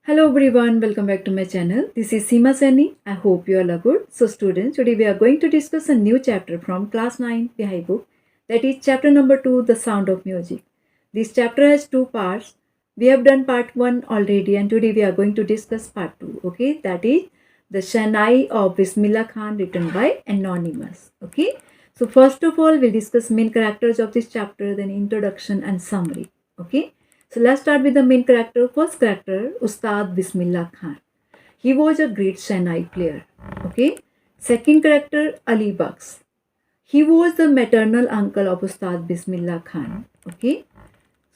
Hello everyone, welcome back to my channel. This is Seema Saini. I hope you all are good. So students, today we are going to discuss a new chapter from class 9 Pihai book, that is chapter number 2, The Sound of Music. This chapter has two parts. We have done part 1 already and today we are going to discuss part 2. Okay, that is The Shehnai of Bismillah Khan, written by Anonymous. Okay, so first of all we'll discuss main characters of this chapter, then introduction and summary. Okay. So let's start with the main character. First character, Ustad Bismillah Khan. He was a great Shehnai player. Okay. Second character, Ali Baks. He was the maternal uncle of Ustad Bismillah Khan. Okay.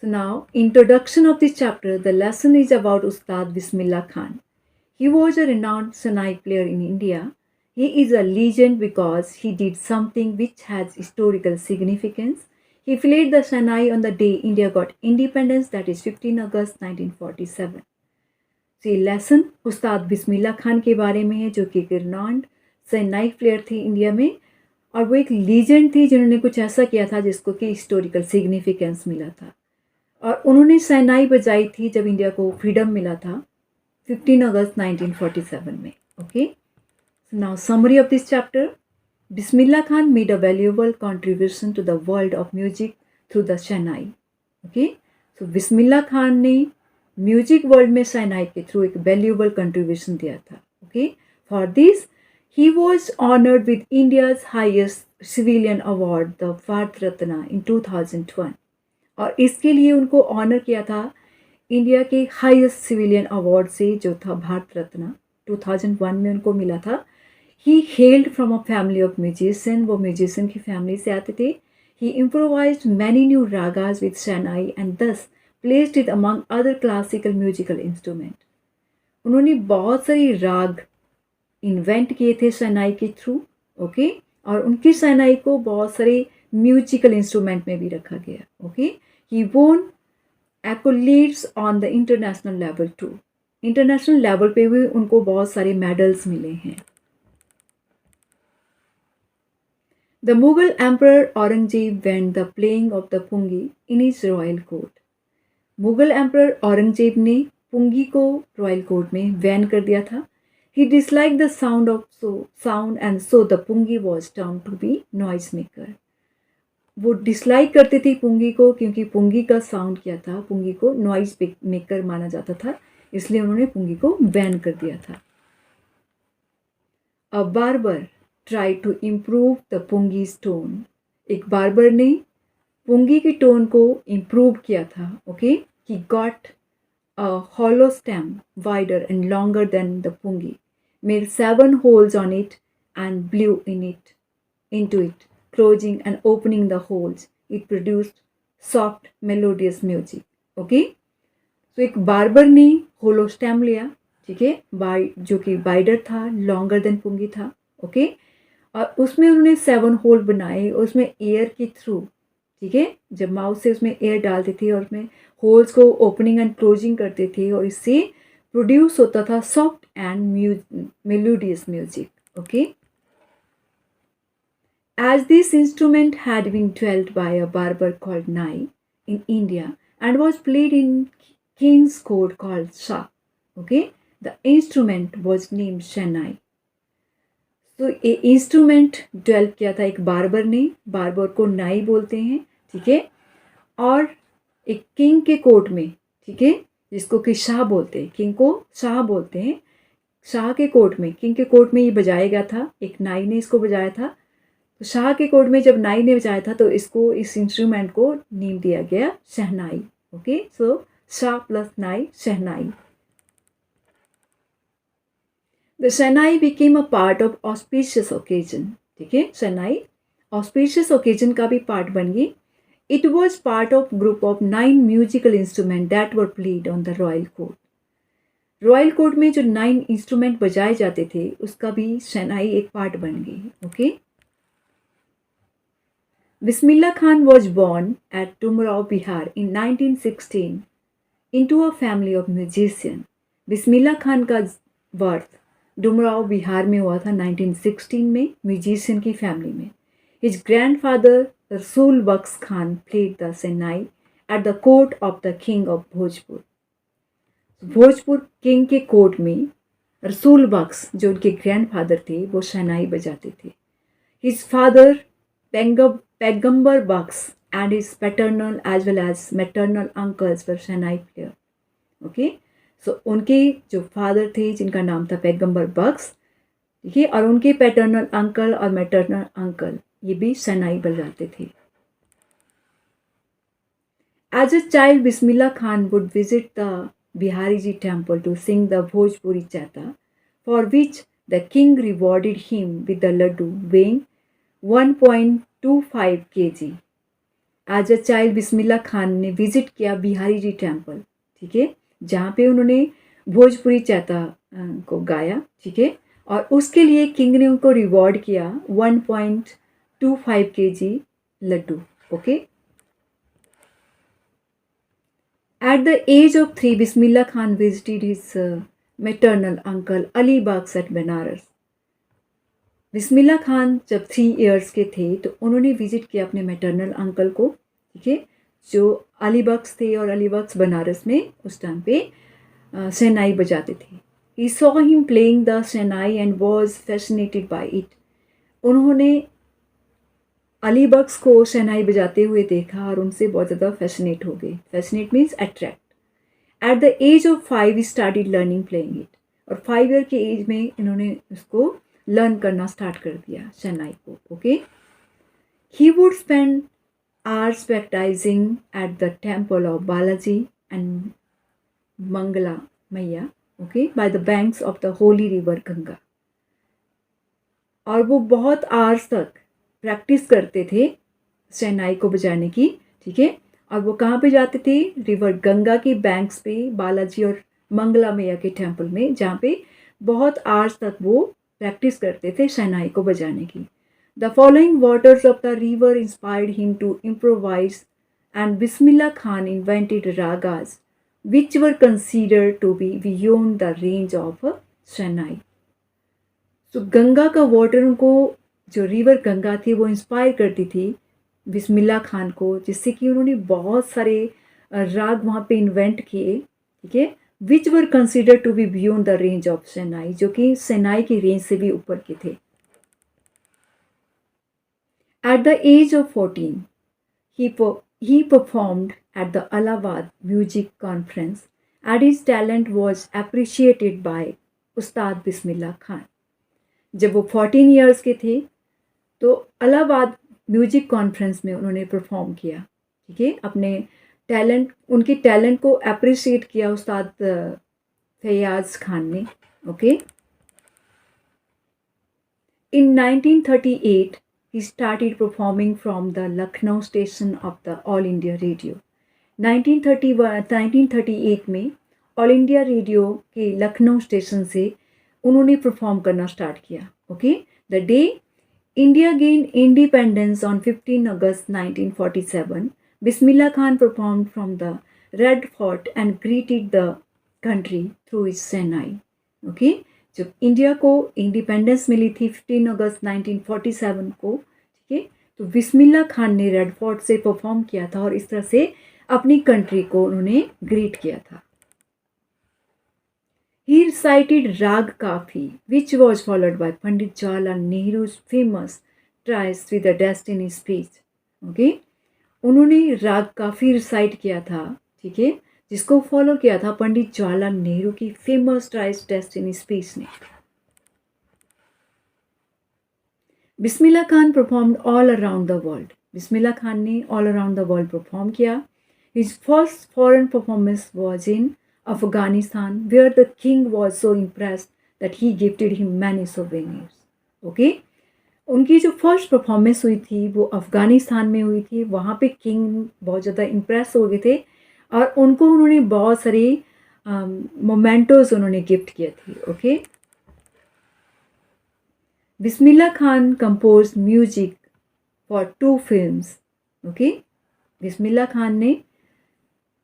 So now, introduction of this chapter. The lesson is about Ustad Bismillah Khan. He was a renowned Shehnai player in India. He is a legend because he did something which has historical significance. He played the Shehnai on the day India got independence, that is 15 August 1947. So ये lesson उस्ताद बिस्मिल्ला खान के बारे में है, जो कि एक renowned शेहनाई player थे India में, और वो एक लीजेंड थी जिन्होंने कुछ ऐसा किया था जिसको कि हिस्टोरिकल सिग्निफिकेंस मिला था, और उन्होंने शेहनाई बजाई थी जब इंडिया को फ्रीडम मिला था 15 अगस्त 1947 में. Okay, so now summary of this chapter. Bismillah Khan made a valuable contribution to the world of music through the Shehnai. Okay, so Bismillah Khan ने म्यूजिक वर्ल्ड में शहनाई के थ्रू एक वैल्यूएबल कंट्रीब्यूशन दिया था. Okay, for this he was honoured with India's highest civilian award, the Bharat Ratna, in 2001. और इसके लिए उनको ऑनर किया था इंडिया के हाईएस्ट सिविलियन अवार्ड से, जो था भारत रत्न. 2001 में उनको मिला था. He hailed from a family of musicians. वो म्यूजिशियन की फैमिली से आते थे. He improvised many new ragas with Shehnai and thus placed it among other classical musical instruments. उन्होंने बहुत सारी राग इन्वेंट किए थे शहनाई के थ्रू. ओके, और उनकी शहनाई को बहुत सारे म्यूजिकल इंस्ट्रूमेंट में भी रखा गया. Okay, he won accolades on the international level too. International level पे भी उनको बहुत सारे मेडल्स मिले हैं. The Mughal Emperor Aurangzeb banned the playing of the pungi in his royal court. Mughal emperor Aurangzeb ने पुंगी को रॉयल कोर्ट में बैन कर दिया था. He disliked the sound and so the pungi was termed to be noise maker. वो dislike करते थे पुंगी को क्योंकि पुंगी का साउंड क्या था, पुंगी को नॉइज मेकर माना जाता था, इसलिए उन्होंने पुंगी को बैन कर दिया था. A barber tried to improve the pungi's tone. एक बार्बर ने पुंगी की टोन को इम्प्रूव किया था. Okay, he got a hollow stem wider and longer than the pungi, made 7 holes on it and blew into it, closing and opening the holes. It produced soft melodious music. Okay, तो एक barber ने होलो stem लिया, ठीक है, जो कि wider था, longer than पुंगी था. ओके, और उसमें उन्होंने 7 होल बनाए, उसमें एयर के थ्रू, ठीक है, जब माउथ से उसमें एयर डालते थे और उसमें होल्स को ओपनिंग एंड क्लोजिंग करते थे, और इससे प्रोड्यूस होता था soft and melodious music. Okay, as this instrument had been developed by a barber called nai in India and was played in king's court called shah. Okay, the instrument was named shehnai. तो ये instrument develop किया था एक barber ने, barber को नाई बोलते हैं, ठीक है, और एक किंग के कोर्ट में, ठीक है, जिसको कि शाह बोलते हैं, किंग को शाह बोलते हैं, शाह के कोर्ट में, किंग के कोर्ट में ये बजाया गया था. एक नाई ने इसको बजाया था. तो शाह के कोर्ट में जब नाई ने बजाया था तो इसको, इस इंस्ट्रूमेंट को नेम दिया गया शहनाई. ओके, सो शाह प्लस नाई, शहनाई. The Shehnai became a part of auspicious occasion. ठीक है, शहनाई auspicious occasion का भी पार्ट बन गई. It was part of group of 9 musical instruments that were played on the royal court. Royal court में जो 9 इंस्ट्रूमेंट बजाए जाते थे उसका भी शहनाई एक पार्ट बन गई. Okay, Bismillah Khan was born at Tumrao, Bihar in 1916 into a family of musicians. Bismillah Khan का बर्थ डुमराव बिहार में हुआ था 1916 में, म्यूजिशियन की फैमिली में. His grandfather Rasool Bakhsh Khan played the shehnai at the court of the king of Bhojpur. Bhojpur king के कोर्ट में रसूल बख्श जो उनके ग्रैंडफादर थे वो शहनाई बजाते थे. His father Paigambar Bakhsh and his paternal as well as maternal uncles were shehnai player. Okay, so उनके जो फादर थे जिनका नाम था पैगंबर बख्श, ठीक है, और उनके पैटर्नल अंकल और मैटरनल अंकल ये भी शहनाई बजाते थे. As a child Bismillah Khan would visit the Bihari ji temple to sing the Bhojpuri Chaita, for which the king rewarded him with the laddu weighing 1.25 kg. As a child Bismillah Khan ने विजिट किया बिहारी जी टेम्पल, ठीक है, जहाँ पे उन्होंने भोजपुरी चैता को गाया, ठीक है, और उसके लिए किंग ने उनको रिवॉर्ड किया 1.25 kg laddu. Okay. At the age of 3 Bismillah Khan visited his maternal uncle Ali Bakhsh at Banaras. Bismillah Khan जब 3 इयर्स के थे तो उन्होंने विजिट किया अपने मैटरनल अंकल को, ठीक है, जो अली बख्श थे, और अली बख्श बनारस में उस टाइम पे शहनाई बजाते थे. He saw him playing the shehnai and was fascinated by it. उन्होंने अली बख्श को शहनाई बजाते हुए देखा और उनसे बहुत ज़्यादा फैसिनेट हो गए. Fascinate means attract. At the age of 5 he started learning playing it. और 5 ईयर के एज में इन्होंने उसको लर्न करना स्टार्ट कर दिया शहनाई को. Okay. He would spend hours practising at the temple of Balaji and Mangla Maiya, okay, by the banks of the holy river Ganga. और वो बहुत आवर्स तक प्रैक्टिस करते थे शहनाई को बजाने की, ठीक है, और वो कहाँ पे जाते थे? रिवर गंगा के बैंक्स पे, बालाजी और मंगला मैया के टेम्पल में, जहाँ पे बहुत आवर्स तक वो प्रैक्टिस करते थे शहनाई को बजाने की. The following waters of the river inspired him to improvise and Bismillah Khan invented ragas which were considered to be beyond the range of shehnai. तो गंगा का वाटर उनको, जो रिवर गंगा थी, वो इंस्पायर करती थी बिस्मिल्ला खान को, जिससे कि उन्होंने बहुत सारे राग वहाँ पे इन्वेंट किए, ठीक है, which were consider to be beyond the range of shehnai, जो कि शहनाई की रेंज से भी ऊपर के थे. At the age of 14 he performed at the Allahabad Music Conference and his talent was appreciated by उस्ताद बिस्मिल्ला खान. जब वो 14 ईयर्स के थे तो इलाहाबाद म्यूजिक कॉन्फ्रेंस में उन्होंने परफॉर्म किया, ठीक है, अपने टैलेंट, उनके टैलेंट को अप्रिशिएट किया उस्ताद फैयाज खान ने. Okay. In 1938 he started performing from the Lucknow station of the All India Radio. 1938 में ऑल इंडिया रेडियो के लखनऊ स्टेशन से उन्होंने परफॉर्म करना स्टार्ट किया. Okay. The day India gain independence on 15 August 1947, Bismillah Khan perform from the red fort and greeted the country through his shehnai. Okay. जब India को independence मिली थी 15 अगस्त 1947 को, ठीक है, तो बिस्मिल्ला खान ने रेड फोर्ट से परफॉर्म किया था और इस तरह से अपनी कंट्री को उन्होंने ग्रीट किया था. ही रिसाइटेड राग काफी which was followed by Pandit Jawaharlal Nehru's famous ट्राइस with the destiny speech. Okay. उन्होंने राग काफी रिसाइट किया था, ठीक है, जिसको फॉलो किया था पंडित जवाहरलाल नेहरू की फेमस ट्राइस डेस्टिनी स्पीच ने. Bismillah Khan performed all around the world. Bismillah Khan ने all around the world perform किया. His first foreign performance was in Afghanistan where the king was so impressed that he gifted him many souvenirs. Okay. उनकी जो first performance हुई थी वो अफगानिस्तान में हुई थी. वहाँ पे किंग बहुत ज़्यादा इम्प्रेस हो गए थे और उनको उन्होंने बहुत सारे मोमेंटोज उन्होंने गिफ्ट किए थे. Okay. Bismillah Khan compose music for 2 films. Okay. Bismillah Khan ने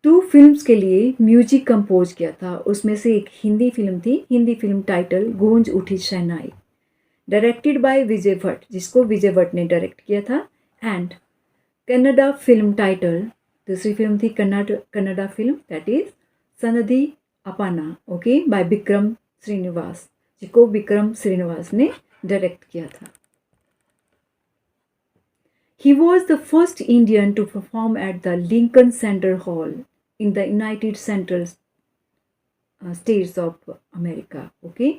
2 फिल्म्स के लिए म्यूजिक कंपोज किया था. उसमें से एक हिंदी फिल्म थी, हिंदी फिल्म टाइटल गूंज उठी शहनाई, डायरेक्टेड बाय विजय भट्ट, जिसको विजय भट्ट ने डायरेक्ट किया था. एंड कन्नड़ा फिल्म टाइटल, दूसरी फिल्म थी कन्नड़ा फिल्म, दैट इज सनदी अपाना, ओके, बाय विक्रम श्रीनिवास, जिसको विक्रम श्रीनिवास ने डायरेक्ट किया था. He was the first Indian to perform at the Lincoln Center Hall in the United States of America. Okay,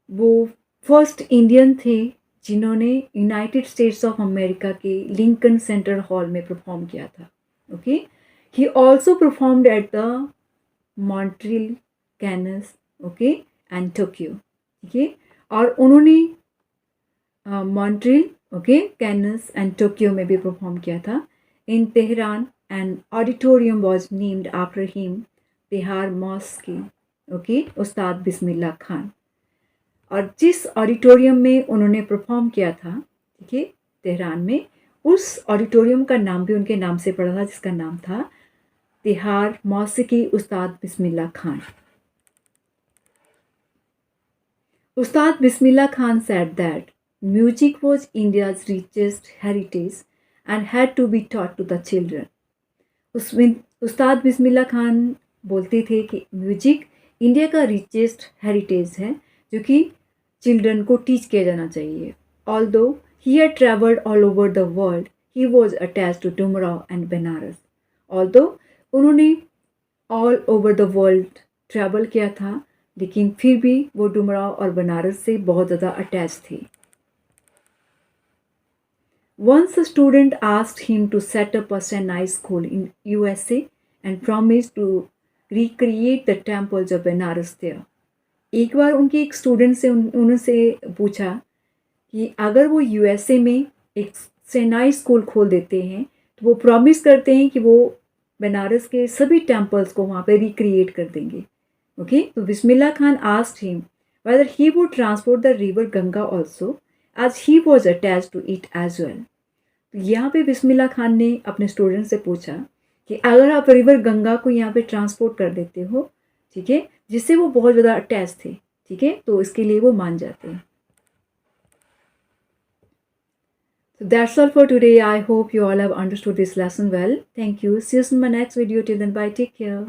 वो फर्स्ट इंडियन थे जिन्होंने यूनाइटेड स्टेट्स ऑफ अमेरिका के Lincoln centre hall में perform किया था. Okay, he also performed at the Montreal, Cannes, okay, and Tokyo. ठीक है, और उन्होंने Montreal, okay, Cannes and Tokyo में भी परफॉर्म किया था. In Tehran and auditorium was named after him, तिहार मॉस्क, ओके, उस्ताद बिस्मिल्लाह खान. और जिस ऑडिटोरियम में उन्होंने परफॉर्म किया था, ठीक है, तेहरान में, उस ऑडिटोरियम का नाम भी उनके नाम से पड़ा था, जिसका नाम था तिहार मौसीकी उस्ताद बिस्मिल्लाह खान. उस्ताद Bismillah Khan said that music was India's richest heritage and had to be taught to the children. उसमें उस्ताद बिस्मिल्लाह खान बोलते थे कि म्यूजिक इंडिया का रिचेस्ट हेरिटेज है जो कि चिल्ड्रन को टीच किया जाना चाहिए. Although he had travelled all over the world, he was attached to Dumraon and Banaras. Although उन्होंने all over the world travel किया था, लेकिन फिर भी वो डुमराव और बनारस से बहुत ज़्यादा अटैच थे. Once a student asked him to set up a Chennai school in USA and promised to recreate the temples of Benares there. एक बार उनके एक स्टूडेंट से उनसे पूछा कि अगर वो यूएसए में एक सेनाई स्कूल खोल देते हैं तो वो प्रॉमिस करते हैं कि वो बनारस के सभी टेम्पल्स को वहाँ पे रिक्रिएट कर देंगे. ओके, तो Bismillah Khan asked him whether he would transport the river Ganga also, as he was attached to it as well. तो यहाँ पे बिस्मिल्लाह खान ने अपने स्टूडेंट से पूछा कि अगर आप रिवर गंगा को यहाँ पे ट्रांसपोर्ट कर देते हो, ठीक है, जिससे वो बहुत ज़्यादा अटैच थे, ठीक है, तो इसके लिए वो मान जाते हैं. So that's all for today. I hope you all have understood this lesson well. Thank you. See you in my next video. Till then, bye. Take care.